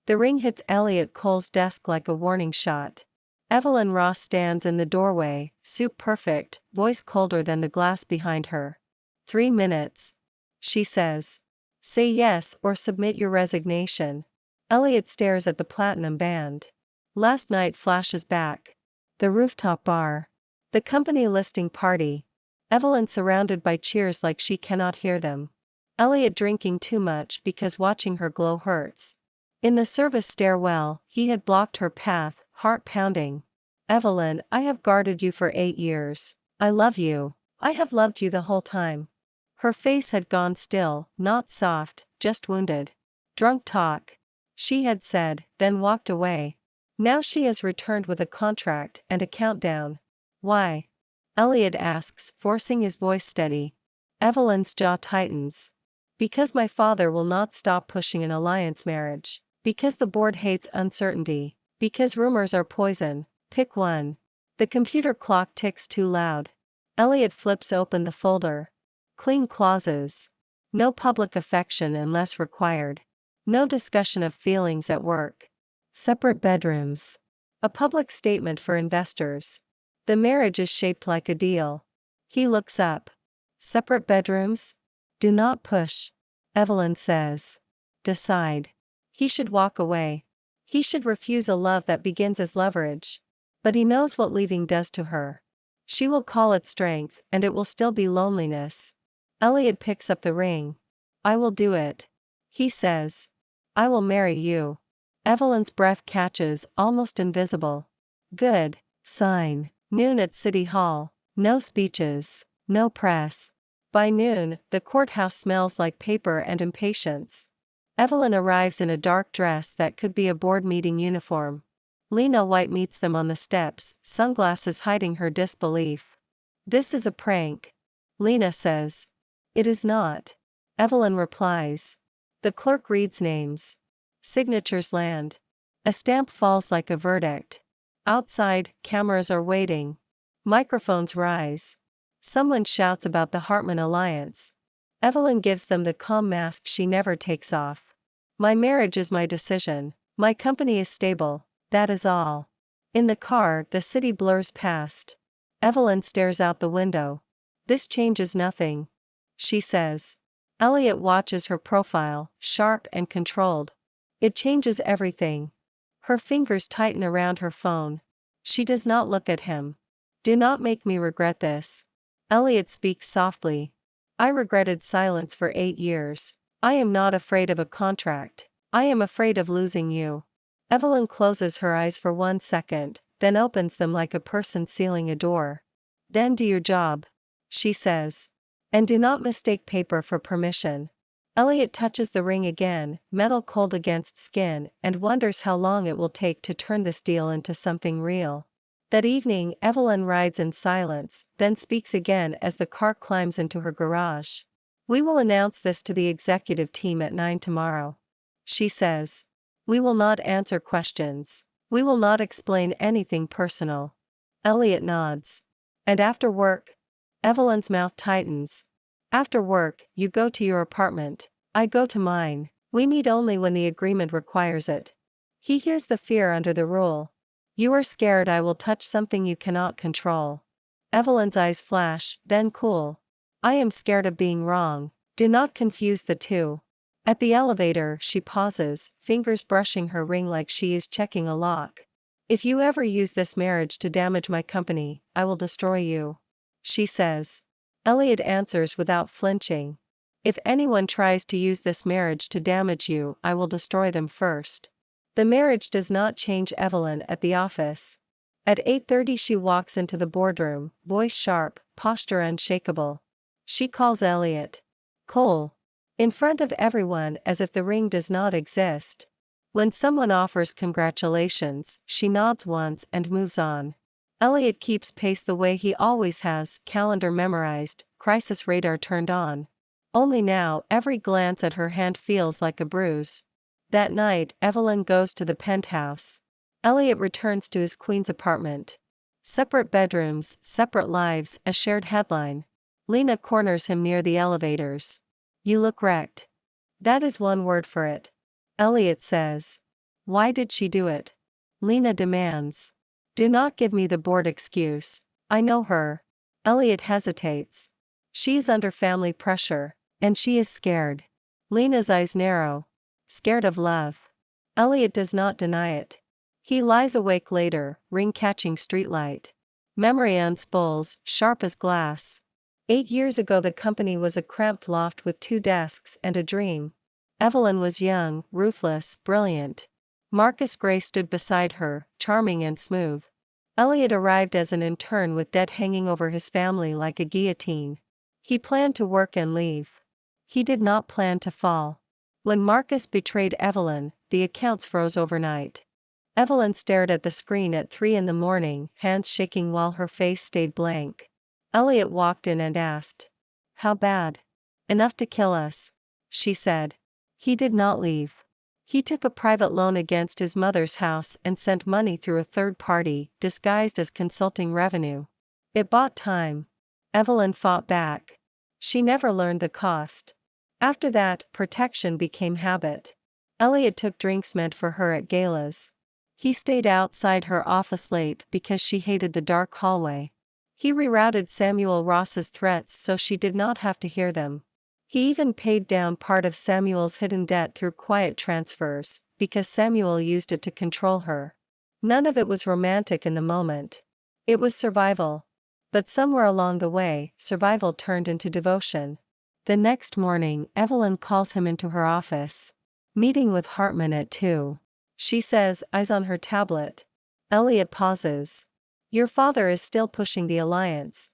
The ring hits Elliot Cole's desk like a warning shot. Evelyn Ross stands in the doorway, soup perfect, voice colder than the glass behind her. 3 minutes. She says. Say yes or submit your resignation. Elliot stares at the platinum band. Last night flashes back. The rooftop bar. The company listing party. Evelyn surrounded by cheers like she cannot hear them. Elliot drinking too much because watching her glow hurts. In the service stairwell, he had blocked her path, heart pounding. Evelyn, I have guarded you for 8 years. I love you. I have loved you the whole time. Her face had gone still, not soft, just wounded. Drunk talk. She had said, then walked away. Now she has returned with a contract and a countdown. Why? Elliot asks, forcing his voice steady. Evelyn's jaw tightens. Because my father will not stop pushing an alliance marriage. Because the board hates uncertainty. Because rumors are poison. Pick one. The computer clock ticks too loud. Elliot flips open the folder. Clean clauses. No public affection unless required. No discussion of feelings at work. Separate bedrooms. A public statement for investors. The marriage is shaped like a deal. He looks up. Separate bedrooms? Do not push. Evelyn says. Decide. He should walk away. He should refuse a love that begins as leverage. But he knows what leaving does to her. She will call it strength, and it will still be loneliness. Elliot picks up the ring. I will do it. He says. I will marry you. Evelyn's breath catches, almost invisible. Good. Sign. Noon at City Hall. No speeches. No press. By noon, the courthouse smells like paper and impatience. Evelyn arrives in a dark dress that could be a board meeting uniform. Lena White meets them on the steps, sunglasses hiding her disbelief. This is a prank. Lena says. It is not. Evelyn replies. The clerk reads names. Signatures land. A stamp falls like a verdict. Outside, cameras are waiting. Microphones rise. Someone shouts about the Hartman Alliance. Evelyn gives them the calm mask she never takes off. My marriage is my decision. My company is stable. That is all. In the car, the city blurs past. Evelyn stares out the window. This changes nothing. She says. Elliot watches her profile, sharp and controlled. It changes everything. Her fingers tighten around her phone. She does not look at him. Do not make me regret this. Elliot speaks softly. I regretted silence for 8 years. I am not afraid of a contract. I am afraid of losing you. Evelyn closes her eyes for 1 second, then opens them like a person sealing a door. Then do your job. She says. And do not mistake paper for permission. Elliot touches the ring again, metal cold against skin, and wonders how long it will take to turn this deal into something real. That evening, Evelyn rides in silence, then speaks again as the car climbs into her garage. We will announce this to the executive team at 9 tomorrow. She says. We will not answer questions. We will not explain anything personal. Elliot nods. And after work? Evelyn's mouth tightens. After work, you go to your apartment. I go to mine. We meet only when the agreement requires it. He hears the fear under the rule. You are scared I will touch something you cannot control. Evelyn's eyes flash, then cool. I am scared of being wrong. Do not confuse the two. At the elevator, she pauses, fingers brushing her ring like she is checking a lock. If you ever use this marriage to damage my company, I will destroy you. She says. Elliot answers without flinching. If anyone tries to use this marriage to damage you, I will destroy them first. The marriage does not change Evelyn at the office. At 8:30 she walks into the boardroom, voice sharp, posture unshakable. She calls Elliot. Cole. In front of everyone as if the ring does not exist. When someone offers congratulations, she nods once and moves on. Elliot keeps pace the way he always has, calendar memorized, crisis radar turned on. Only now, every glance at her hand feels like a bruise. That night, Evelyn goes to the penthouse. Elliot returns to his queen's apartment. Separate bedrooms, separate lives, a shared headline. Lena corners him near the elevators. You look wrecked. That is one word for it. Elliot says. Why did she do it? Lena demands. Do not give me the bored excuse. I know her. Elliot hesitates. She is under family pressure, and she is scared. Lena's eyes narrow. Scared of love. Elliot does not deny it. He lies awake later, ring-catching streetlight. Memory unspools, sharp as glass. 8 years ago the company was a cramped loft with 2 desks and a dream. Evelyn was young, ruthless, brilliant. Marcus Gray stood beside her, charming and smooth. Elliot arrived as an intern with debt hanging over his family like a guillotine. He planned to work and leave. He did not plan to fall. When Marcus betrayed Evelyn, the accounts froze overnight. Evelyn stared at the screen at 3 in the morning, hands shaking while her face stayed blank. Elliot walked in and asked. How bad? Enough to kill us, she said. He did not leave. He took a private loan against his mother's house and sent money through a third party, disguised as consulting revenue. It bought time. Evelyn fought back. She never learned the cost. After that, protection became habit. Elliot took drinks meant for her at galas. He stayed outside her office late because she hated the dark hallway. He rerouted Samuel Ross's threats so she did not have to hear them. He even paid down part of Samuel's hidden debt through quiet transfers, because Samuel used it to control her. None of it was romantic in the moment. It was survival. But somewhere along the way, survival turned into devotion. The next morning, Evelyn calls him into her office. Meeting with Hartman at 2. She says, eyes on her tablet. Elliot pauses. Your father is still pushing the alliance.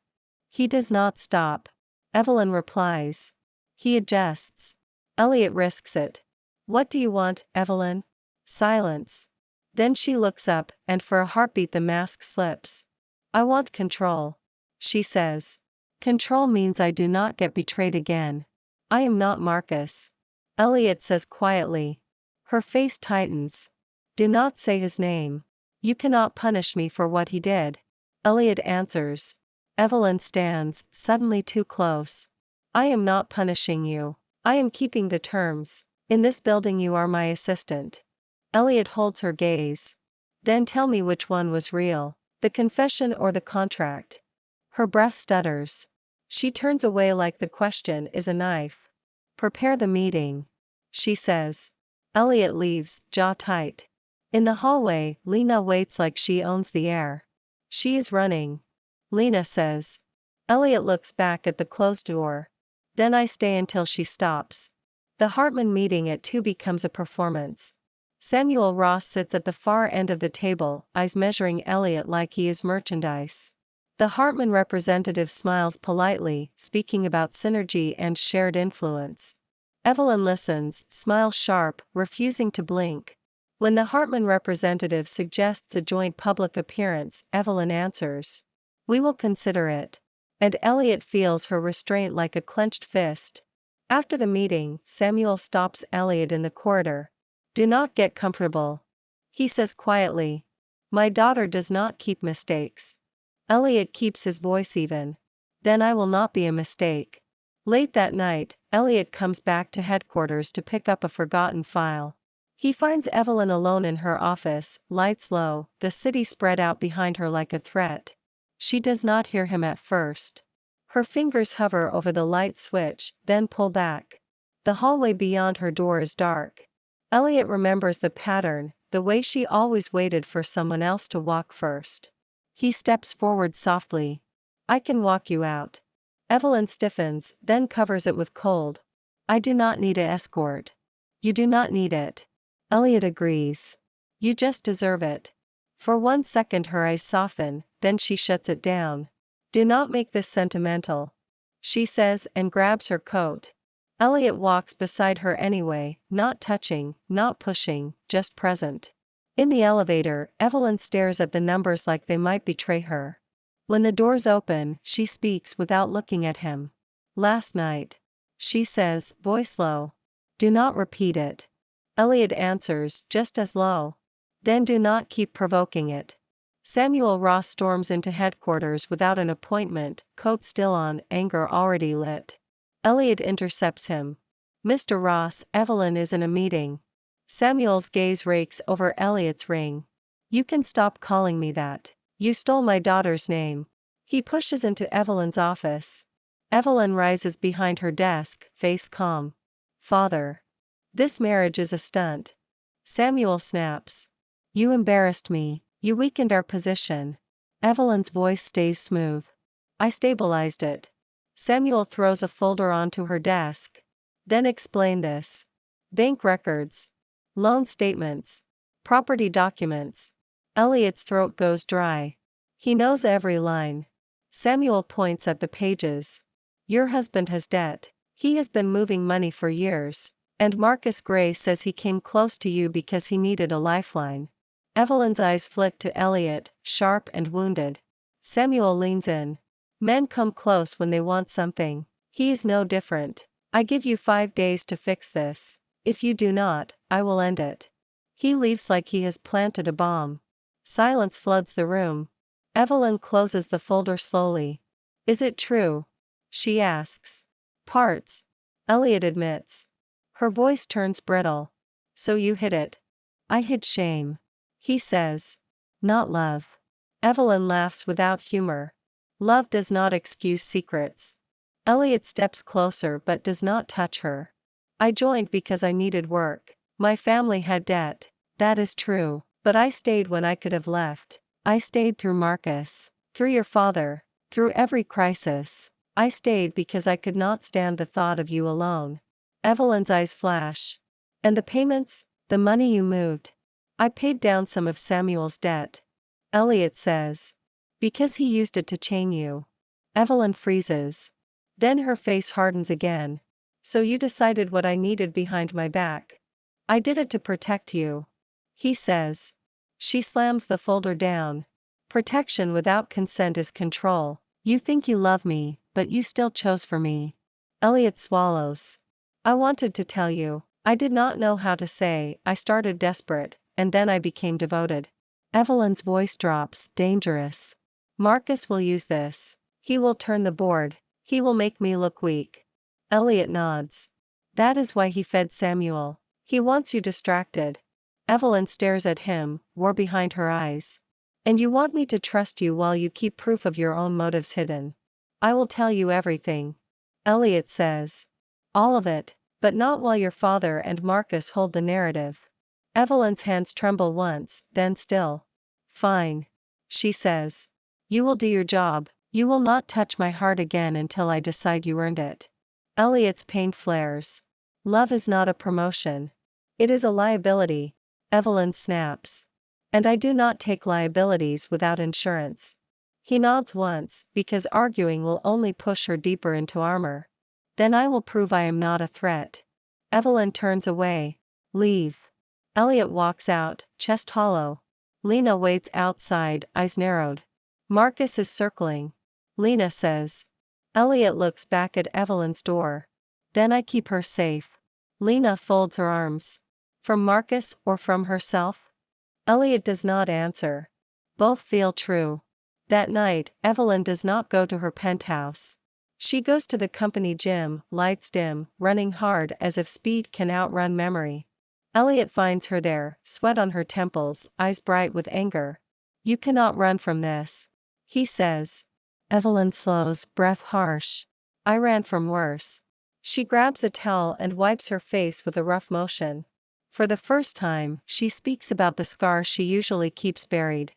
He does not stop. Evelyn replies. He adjusts. Elliot risks it. What do you want, Evelyn? Silence. Then she looks up, and for a heartbeat the mask slips. I want control, she says. Control means I do not get betrayed again. I am not Marcus. Elliot says quietly. Her face tightens. Do not say his name. You cannot punish me for what he did. Elliot answers. Evelyn stands, suddenly too close. I am not punishing you. I am keeping the terms. In this building you are my assistant. Elliot holds her gaze. Then tell me which one was real, the confession or the contract. Her breath stutters. She turns away like the question is a knife. Prepare the meeting, she says. Elliot leaves, jaw tight. In the hallway, Lena waits like she owns the air. She is running. Lena says. Elliot looks back at the closed door. Then I stay until she stops. The Hartman meeting at 2 becomes a performance. Samuel Ross sits at the far end of the table, eyes measuring Elliot like he is merchandise. The Hartman representative smiles politely, speaking about synergy and shared influence. Evelyn listens, smiles sharp, refusing to blink. When the Hartman representative suggests a joint public appearance, Evelyn answers. We will consider it. And Elliot feels her restraint like a clenched fist. After the meeting, Samuel stops Elliot in the corridor. Do not get comfortable, he says quietly. My daughter does not keep mistakes. Elliot keeps his voice even. Then I will not be a mistake. Late that night, Elliot comes back to headquarters to pick up a forgotten file. He finds Evelyn alone in her office, lights low, the city spread out behind her like a threat. She does not hear him at first. Her fingers hover over the light switch, then pull back. The hallway beyond her door is dark. Elliot remembers the pattern, the way she always waited for someone else to walk first. He steps forward softly. I can walk you out. Evelyn stiffens, then covers it with cold. I do not need an escort. You do not need it. Elliot agrees. You just deserve it. For 1 second her eyes soften, then she shuts it down. Do not make this sentimental, she says and grabs her coat. Elliot walks beside her anyway, not touching, not pushing, just present. In the elevator, Evelyn stares at the numbers like they might betray her. When the doors open, she speaks without looking at him. Last night, she says, voice low. Do not repeat it. Elliot answers, just as low. Then do not keep provoking it. Samuel Ross storms into headquarters without an appointment, coat still on, anger already lit. Elliot intercepts him. Mr. Ross, Evelyn is in a meeting. Samuel's gaze rakes over Elliot's ring. You can stop calling me that. You stole my daughter's name. He pushes into Evelyn's office. Evelyn rises behind her desk, face calm. Father. This marriage is a stunt. Samuel snaps. You embarrassed me. You weakened our position. Evelyn's voice stays smooth. I stabilized it. Samuel throws a folder onto her desk. Then explain this. Bank records. Loan statements. Property documents. Elliot's throat goes dry. He knows every line. Samuel points at the pages. Your husband has debt. He has been moving money for years. And Marcus Gray says he came close to you because he needed a lifeline. Evelyn's eyes flick to Elliot, sharp and wounded. Samuel leans in. Men come close when they want something. He is no different. I give you 5 days to fix this. If you do not, I will end it. He leaves like he has planted a bomb. Silence floods the room. Evelyn closes the folder slowly. Is it true? She asks. Parts. Elliot admits. Her voice turns brittle. So you hid it. I hid shame. He says. Not love. Evelyn laughs without humor. Love does not excuse secrets. Elliot steps closer but does not touch her. I joined because I needed work. My family had debt. That is true. But I stayed when I could have left. I stayed through Marcus. Through your father. Through every crisis. I stayed because I could not stand the thought of you alone. Evelyn's eyes flash. And the payments? The money you moved? I paid down some of Samuel's debt. Elliot says. Because he used it to chain you. Evelyn freezes. Then her face hardens again. So you decided what I needed behind my back. I did it to protect you. He says. She slams the folder down. Protection without consent is control. You think you love me, but you still chose for me. Elliot swallows. I wanted to tell you. I did not know how to say. I started desperate, and then I became devoted. Evelyn's voice drops, dangerous. Marcus will use this. He will turn the board. He will make me look weak. Elliot nods. That is why he fed Samuel. He wants you distracted. Evelyn stares at him, war behind her eyes. And you want me to trust you while you keep proof of your own motives hidden. I will tell you everything. Elliot says. All of it, but not while your father and Marcus hold the narrative. Evelyn's hands tremble once, then still. Fine. She says. You will do your job. You will not touch my heart again until I decide you earned it. Elliot's pain flares. Love is not a promotion. It is a liability. Evelyn snaps. And I do not take liabilities without insurance. He nods once, because arguing will only push her deeper into armor. Then I will prove I am not a threat. Evelyn turns away. Leave. Elliot walks out, chest hollow. Lena waits outside, eyes narrowed. Marcus is circling. Lena says. Elliot looks back at Evelyn's door. Then I keep her safe. Lena folds her arms. From Marcus or from herself? Elliot does not answer. Both feel true. That night, Evelyn does not go to her penthouse. She goes to the company gym, lights dim, running hard as if speed can outrun memory. Elliot finds her there, sweat on her temples, eyes bright with anger. You cannot run from this. He says. Evelyn slows, breath harsh. I ran from worse. She grabs a towel and wipes her face with a rough motion. For the first time, she speaks about the scar she usually keeps buried.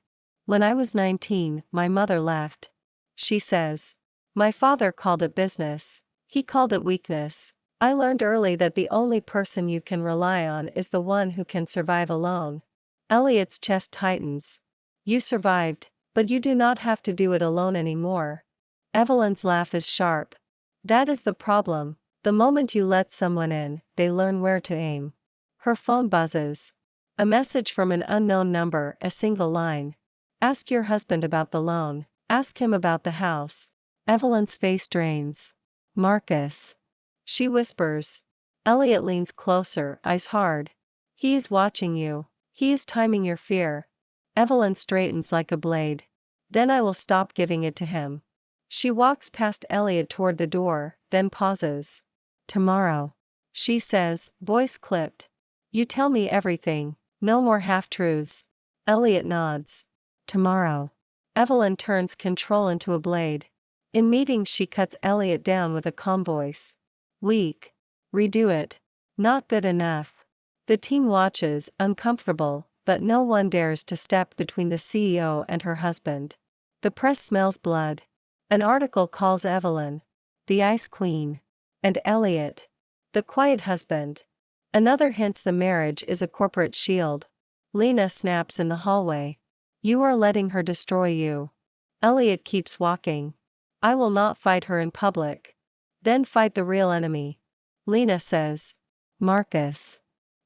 When I was 19, my mother left. She says. My father called it business. He called it weakness. I learned early that the only person you can rely on is the one who can survive alone. Elliot's chest tightens. You survived, but you do not have to do it alone anymore. Evelyn's laugh is sharp. That is the problem. The moment you let someone in, they learn where to aim. Her phone buzzes. A message from an unknown number, a single line. Ask your husband about the loan. Ask him about the house. Evelyn's face drains. Marcus. She whispers. Elliot leans closer, eyes hard. He is watching you. He is timing your fear. Evelyn straightens like a blade. Then I will stop giving it to him. She walks past Elliot toward the door, then pauses. Tomorrow. She says, voice clipped. You tell me everything, no more half-truths. Elliot nods. Tomorrow. Evelyn turns control into a blade. In meetings she cuts Elliot down with a calm voice. Weak. Redo it. Not good enough. The team watches, uncomfortable, but no one dares to step between the CEO and her husband. The press smells blood. An article calls Evelyn the Ice Queen, and Elliot the quiet husband. Another hints the marriage is a corporate shield. Lena snaps in the hallway. You are letting her destroy you. Elliot keeps walking. I will not fight her in public. Then fight the real enemy. Lena says. Marcus.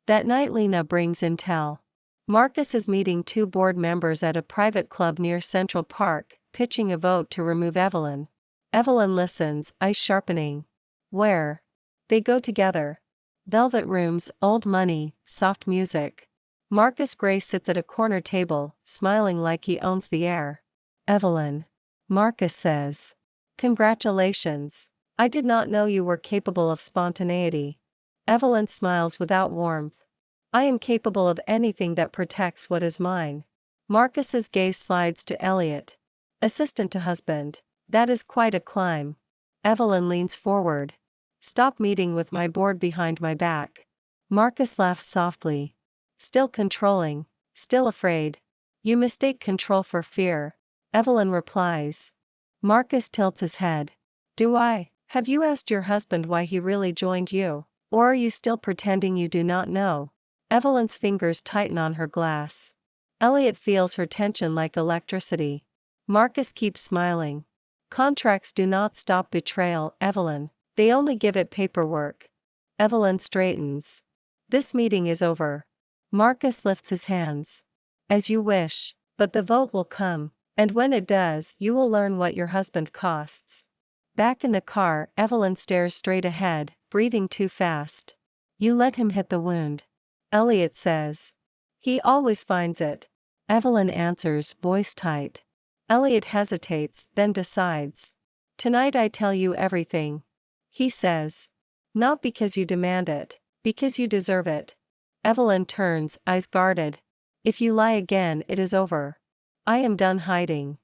That night Lena brings intel. Marcus is meeting 2 board members at a private club near Central Park, pitching a vote to remove Evelyn. Evelyn listens, eyes sharpening. Where? They go together. Velvet rooms, old money, soft music. Marcus Gray sits at a corner table, smiling like he owns the air. Evelyn. Marcus says. Congratulations. I did not know you were capable of spontaneity. Evelyn smiles without warmth. I am capable of anything that protects what is mine. Marcus's gaze slides to Elliot. Assistant to husband. That is quite a climb. Evelyn leans forward. Stop meeting with my board behind my back. Marcus laughs softly. Still controlling. Still afraid. You mistake control for fear. Evelyn replies. Marcus tilts his head. Do I? Have you asked your husband why he really joined you? Or are you still pretending you do not know? Evelyn's fingers tighten on her glass. Elliot feels her tension like electricity. Marcus keeps smiling. Contracts do not stop betrayal, Evelyn. They only give it paperwork. Evelyn straightens. This meeting is over. Marcus lifts his hands. As you wish, but the vote will come, and when it does, you will learn what your husband costs. Back in the car, Evelyn stares straight ahead, breathing too fast. You let him hit the wound. Elliot says. He always finds it. Evelyn answers, voice tight. Elliot hesitates, then decides. Tonight I tell you everything. He says. Not because you demand it, because you deserve it. Evelyn turns, eyes guarded. If you lie again, it is over. I am done hiding.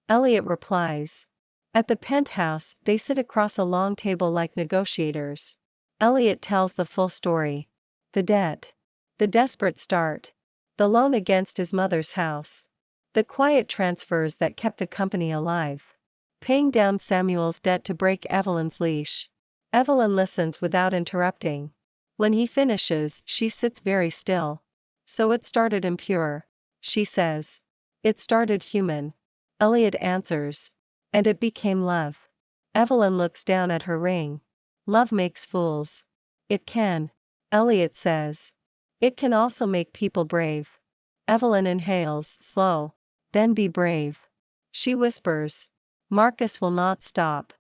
Elliot replies. At the penthouse, they sit across a long table like negotiators. Elliot tells the full story. The debt. The desperate start. The loan against his mother's house. The quiet transfers that kept the company alive. Paying down Samuel's debt to break Evelyn's leash. Evelyn listens without interrupting. When he finishes, she sits very still. So it started impure. She says. It started human. Elliot answers. And it became love. Evelyn looks down at her ring. Love makes fools. It can. Elliot says. It can also make people brave. Evelyn inhales, slow. Then be brave. She whispers. Marcus will not stop.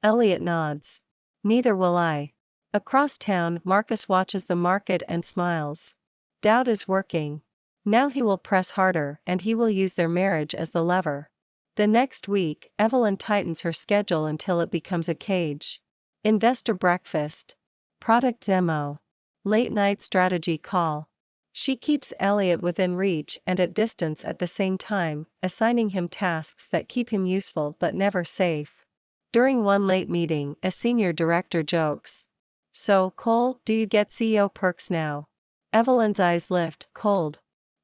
Elliot nods. Neither will I. Across town, Marcus watches the market and smiles. Doubt is working. Now he will press harder and he will use their marriage as the lever. The next week, Evelyn tightens her schedule until it becomes a cage. Investor breakfast. Product demo. Late night strategy call. She keeps Elliot within reach and at distance at the same time, assigning him tasks that keep him useful but never safe. During one late meeting, a senior director jokes. So, Cole, do you get CEO perks now? Evelyn's eyes lift, cold.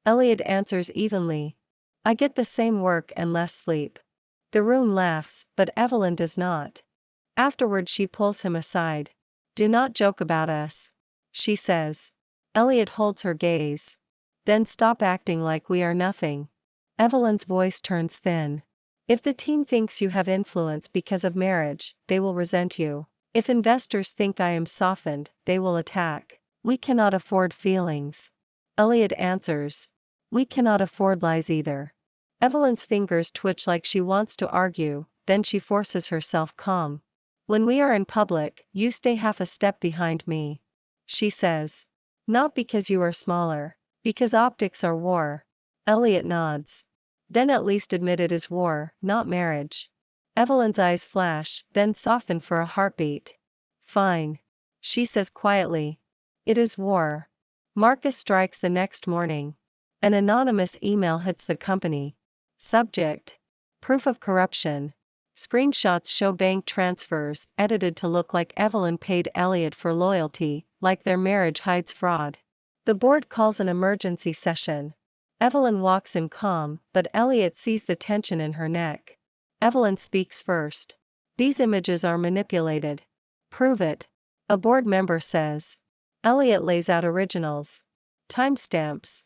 Elliot answers evenly. I get the same work and less sleep. The room laughs, but Evelyn does not. Afterward she pulls him aside. Do not joke about us. She says. Elliot holds her gaze. Then stop acting like we are nothing. Evelyn's voice turns thin. If the team thinks you have influence because of marriage, they will resent you. If investors think I am softened, they will attack. We cannot afford feelings. Elliot answers. We cannot afford lies either. Evelyn's fingers twitch like she wants to argue, then she forces herself calm. When we are in public, you stay half a step behind me. She says. Not because you are smaller. Because optics are war. Elliot nods. Then at least admit it is war, not marriage. Evelyn's eyes flash, then soften for a heartbeat. Fine. She says quietly. It is war. Marcus strikes the next morning. An anonymous email hits the company. Subject: proof of corruption. Screenshots show bank transfers edited to look like Evelyn paid Elliot for loyalty, like their marriage hides fraud. The board calls an emergency session. Evelyn walks in calm, but Elliot sees the tension in her neck. Evelyn speaks first. These images are manipulated. Prove it. A board member says. Elliot lays out originals. Timestamps.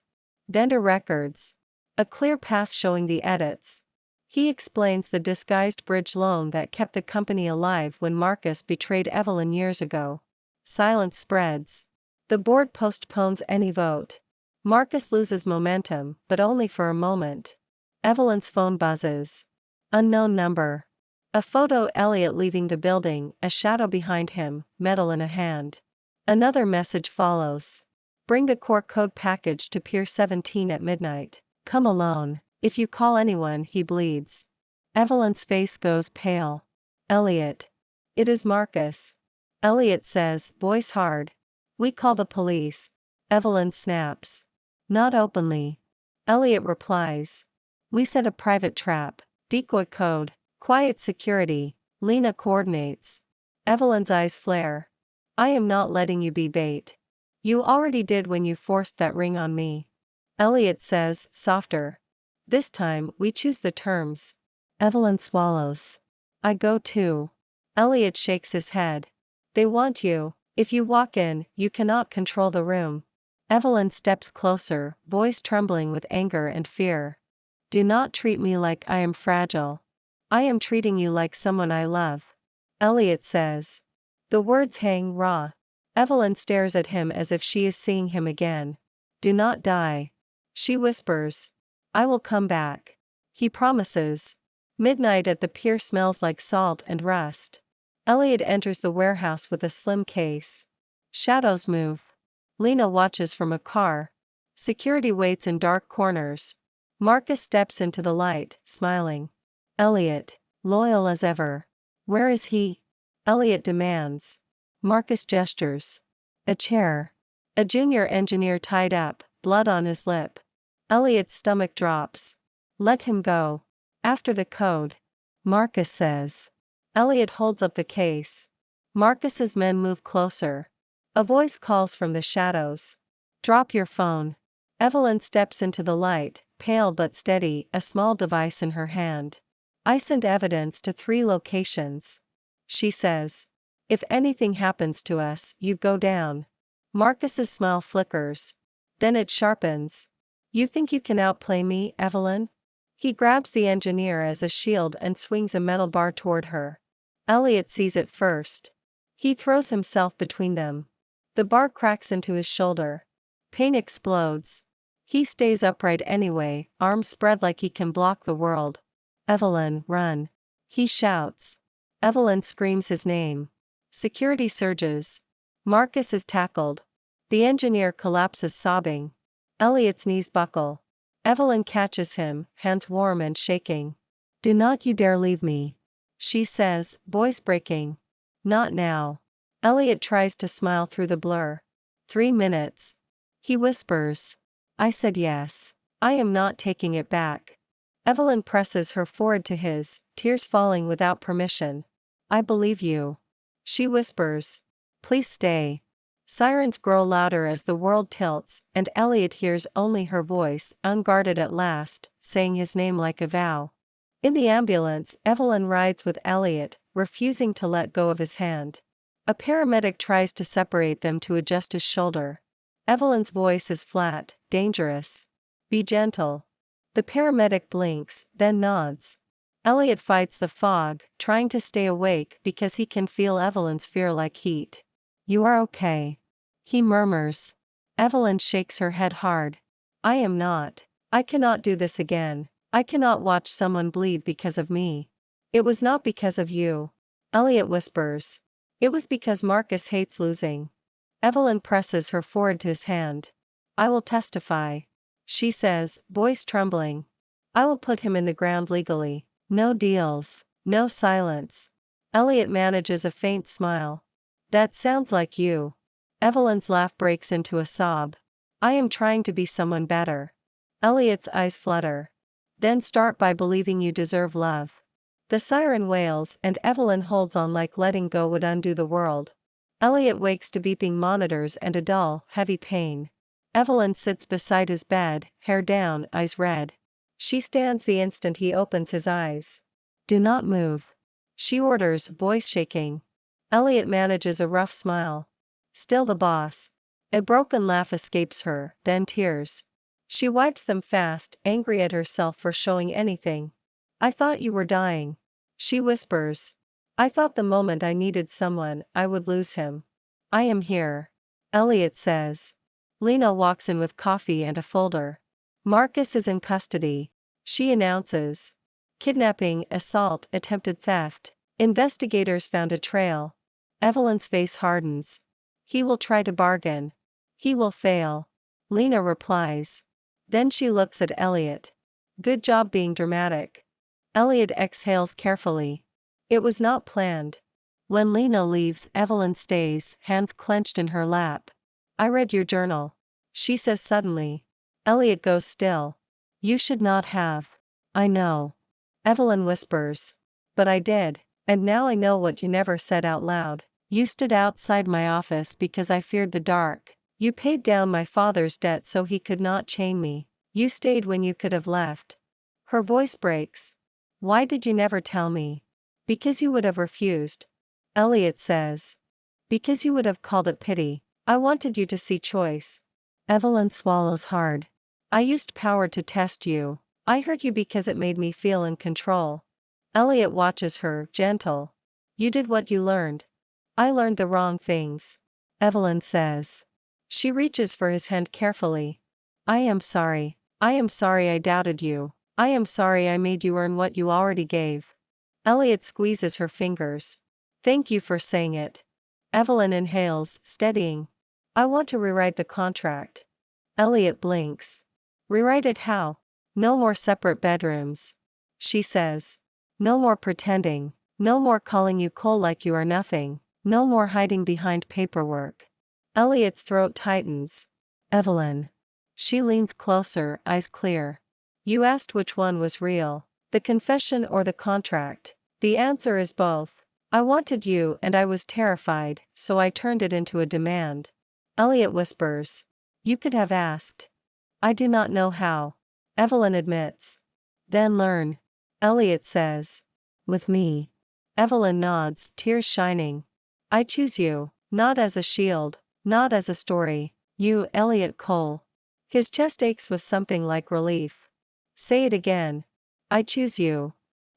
Vendor records. A clear path showing the edits. He explains the disguised bridge loan that kept the company alive when Marcus betrayed Evelyn years ago. Silence spreads. The board postpones any vote. Marcus loses momentum, but only for a moment. Evelyn's phone buzzes. Unknown number. A photo: Elliot leaving the building, a shadow behind him, metal in a hand. Another message follows. Bring the core code package to Pier 17 at midnight. Come alone. If you call anyone, he bleeds. Evelyn's face goes pale. Elliot. It is Marcus. Elliot says, voice hard. We call the police. Evelyn snaps. Not openly. Elliot replies. We set a private trap. Decoy code. Quiet security. Lena coordinates. Evelyn's eyes flare. I am not letting you be bait. You already did when you forced that ring on me. Elliot says, softer. This time, we choose the terms. Evelyn swallows. I go too. Elliot shakes his head. They want you. If you walk in, you cannot control the room. Evelyn steps closer, voice trembling with anger and fear. Do not treat me like I am fragile. I am treating you like someone I love. Elliot says. The words hang raw. Evelyn stares at him as if she is seeing him again. Do not die. She whispers. I will come back. He promises. Midnight at the pier smells like salt and rust. Elliot enters the warehouse with a slim case. Shadows move. Lena watches from a car. Security waits in dark corners. Marcus steps into the light, smiling. Elliot, loyal as ever. Where is he? Elliot demands. Marcus gestures. A chair. A junior engineer tied up, blood on his lip. Elliot's stomach drops. Let him go. After the code. Marcus says. Elliot holds up the case. Marcus's men move closer. A voice calls from the shadows. Drop your phone. Evelyn steps into the light, pale but steady, a small device in her hand. I sent evidence to 3 locations. She says. If anything happens to us, you go down. Marcus's smile flickers. Then it sharpens. You think you can outplay me, Evelyn? He grabs the engineer as a shield and swings a metal bar toward her. Elliot sees it first. He throws himself between them. The bar cracks into his shoulder. Pain explodes. He stays upright anyway, arms spread like he can block the world. Evelyn, run. He shouts. Evelyn screams his name. Security surges. Marcus is tackled. The engineer collapses sobbing. Elliot's knees buckle. Evelyn catches him, hands warm and shaking. Do not you dare leave me. She says, voice breaking. Not now. Elliot tries to smile through the blur. 3 minutes. He whispers. I said yes. I am not taking it back. Evelyn presses her forehead to his, tears falling without permission. I believe you. She whispers. Please stay. Sirens grow louder as the world tilts, and Elliot hears only her voice, unguarded at last, saying his name like a vow. In the ambulance, Evelyn rides with Elliot, refusing to let go of his hand. A paramedic tries to separate them to adjust his shoulder. Evelyn's voice is flat, dangerous. Be gentle. The paramedic blinks, then nods. Elliot fights the fog, trying to stay awake because he can feel Evelyn's fear like heat. You are okay. He murmurs. Evelyn shakes her head hard. I am not. I cannot do this again. I cannot watch someone bleed because of me. It was not because of you. Elliot whispers. It was because Marcus hates losing. Evelyn presses her forehead to his hand. I will testify. She says, voice trembling. I will put him in the ground legally. No deals. No silence. Elliot manages a faint smile. That sounds like you. Evelyn's laugh breaks into a sob. I am trying to be someone better. Elliot's eyes flutter. Then start by believing you deserve love. The siren wails and Evelyn holds on like letting go would undo the world. Elliot wakes to beeping monitors and a dull, heavy pain. Evelyn sits beside his bed, hair down, eyes red. She stands the instant he opens his eyes. Do not move, she orders, voice shaking. Elliot manages a rough smile. Still the boss. A broken laugh escapes her, then tears. She wipes them fast, angry at herself for showing anything. I thought you were dying, she whispers. I thought the moment I needed someone, I would lose him. I am here, Elliot says. Lena walks in with coffee and a folder. Marcus is in custody, she announces. Kidnapping, assault, attempted theft. Investigators found a trail. Evelyn's face hardens. He will try to bargain. He will fail, Lena replies. Then she looks at Elliot. Good job being dramatic. Elliot exhales carefully. It was not planned. When Lena leaves, Evelyn stays, hands clenched in her lap. I read your journal, she says suddenly. Elliot goes still. You should not have. I know, Evelyn whispers. But I did, and now I know what you never said out loud. You stood outside my office because I feared the dark. You paid down my father's debt so he could not chain me. You stayed when you could have left. Her voice breaks. Why did you never tell me? Because you would have refused, Elliot says. Because you would have called it pity. I wanted you to see choice. Evelyn swallows hard. I used power to test you. I hurt you because it made me feel in control. Elliot watches her, gentle. You did what you learned. I learned the wrong things, Evelyn says. She reaches for his hand carefully. I am sorry. I am sorry I doubted you. I am sorry I made you earn what you already gave. Elliot squeezes her fingers. Thank you for saying it. Evelyn inhales, steadying. I want to rewrite the contract. Elliot blinks. Rewrite it how? No more separate bedrooms, she says. No more pretending. No more calling you Cole like you are nothing. No more hiding behind paperwork. Elliot's throat tightens. Evelyn. She leans closer, eyes clear. You asked which one was real, the confession or the contract. The answer is both. I wanted you and I was terrified, so I turned it into a demand. Elliot whispers. You could have asked. I do not know how, Evelyn admits. Then learn, Elliot says. With me. Evelyn nods, tears shining. I choose you, not as a shield, not as a story. You, Elliot Cole. His chest aches with something like relief. Say it again. I choose you.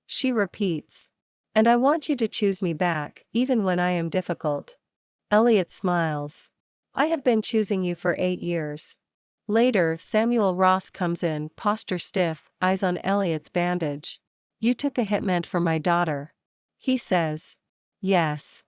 She repeats. And I want you to choose me back, even when I am difficult. Elliot smiles. I have been choosing you for 8 years. Later, Samuel Ross comes in, posture stiff, eyes on Elliot's bandage. You took a hit meant for my daughter, he says. Yes.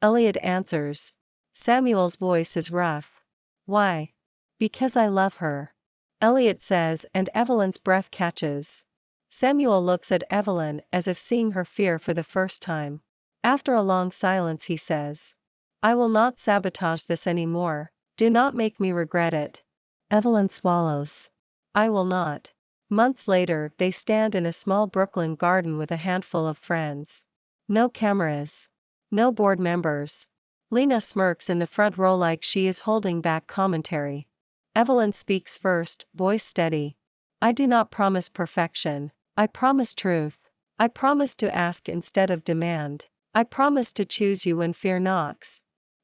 Elliot answers. Samuel's voice is rough. Why? Because I love her, Elliot says, and Evelyn's breath catches. Samuel looks at Evelyn as if seeing her fear for the first time. After a long silence he says. I will not sabotage this anymore. Do not make me regret it. Evelyn swallows. I will not. Months later, they stand in a small Brooklyn garden with a handful of friends. No cameras. No board members. Lena smirks in the front row like she is holding back commentary. Evelyn speaks first, voice steady. I do not promise perfection. I promise truth. I promise to ask instead of demand. I promise to choose you when fear knocks.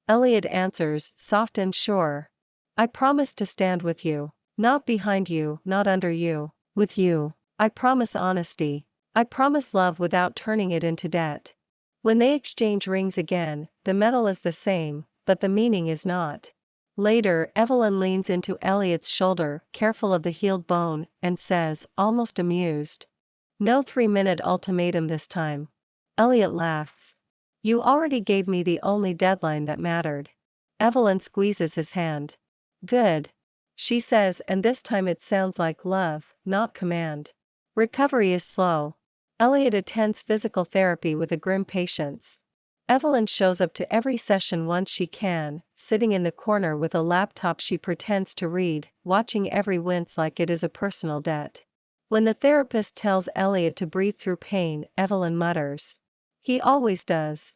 Elliot answers, soft and sure. I promise to stand with you, not behind you, not under you, with you. I promise honesty. I promise love without turning it into debt. When they exchange rings again, the metal is the same, but the meaning is not. Later, Evelyn leans into Elliot's shoulder, careful of the healed bone, and says, almost amused. No 3-minute ultimatum this time. Elliot laughs. You already gave me the only deadline that mattered. Evelyn squeezes his hand. Good, she says, and this time it sounds like love, not command. Recovery is slow. Elliot attends physical therapy with a grim patience. Evelyn shows up to every session once she can, sitting in the corner with a laptop she pretends to read, watching every wince like it is a personal debt. When the therapist tells Elliot to breathe through pain, Evelyn mutters, "He always does."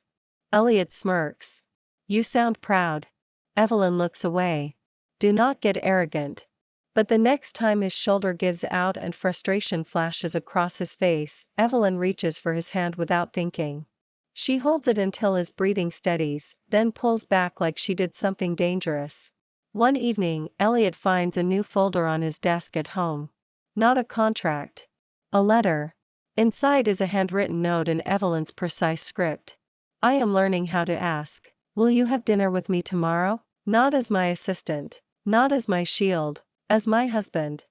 Elliot smirks. "You sound proud." Evelyn looks away. "Do not get arrogant." But the next time his shoulder gives out and frustration flashes across his face, Evelyn reaches for his hand without thinking. She holds it until his breathing steadies, then pulls back like she did something dangerous. One evening, Elliot finds a new folder on his desk at home. Not a contract. A letter. Inside is a handwritten note in Evelyn's precise script. "I am learning how to ask. Will you have dinner with me tomorrow? Not as my assistant. Not as my shield. As my husband."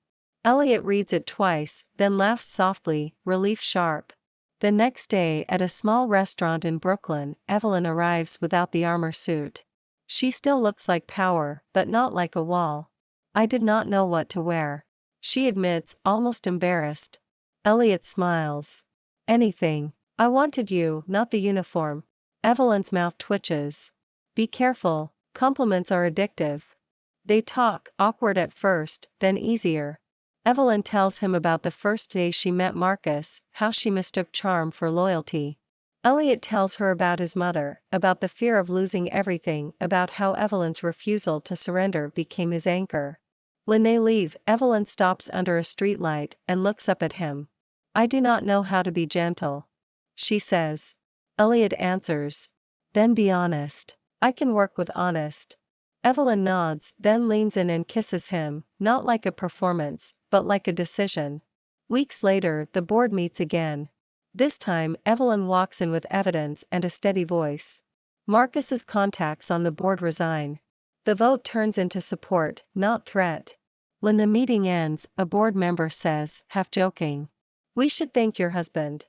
Elliot reads it twice, then laughs softly, relief sharp. The next day, at a small restaurant in Brooklyn, Evelyn arrives without the armor suit. She still looks like power, but not like a wall. "I did not know what to wear," she admits, almost embarrassed. Elliot smiles. "Anything. I wanted you, not the uniform." Evelyn's mouth twitches. "Be careful, compliments are addictive." They talk, awkward at first, then easier. Evelyn tells him about the first day she met Marcus, how she mistook charm for loyalty. Elliot tells her about his mother, about the fear of losing everything, about how Evelyn's refusal to surrender became his anchor. When they leave, Evelyn stops under a streetlight and looks up at him. "I do not know how to be gentle," she says. Elliot answers, "Then be honest." "I can work with honest." Evelyn nods, then leans in and kisses him, not like a performance, but like a decision. Weeks later, the board meets again. This time, Evelyn walks in with evidence and a steady voice. Marcus's contacts on the board resign. The vote turns into support, not threat. When the meeting ends, a board member says, half joking, "We should thank your husband."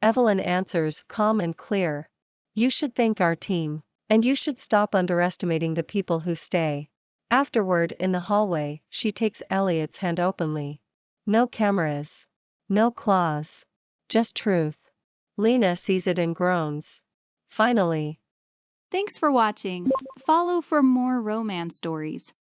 Evelyn answers, calm and clear, "You should thank our team. And you should stop underestimating the people who stay." Afterward, in the hallway, she takes Elliot's hand openly. No cameras. No claws. Just truth. Lena sees it and groans. Finally. Thanks for watching. Follow for more romance stories.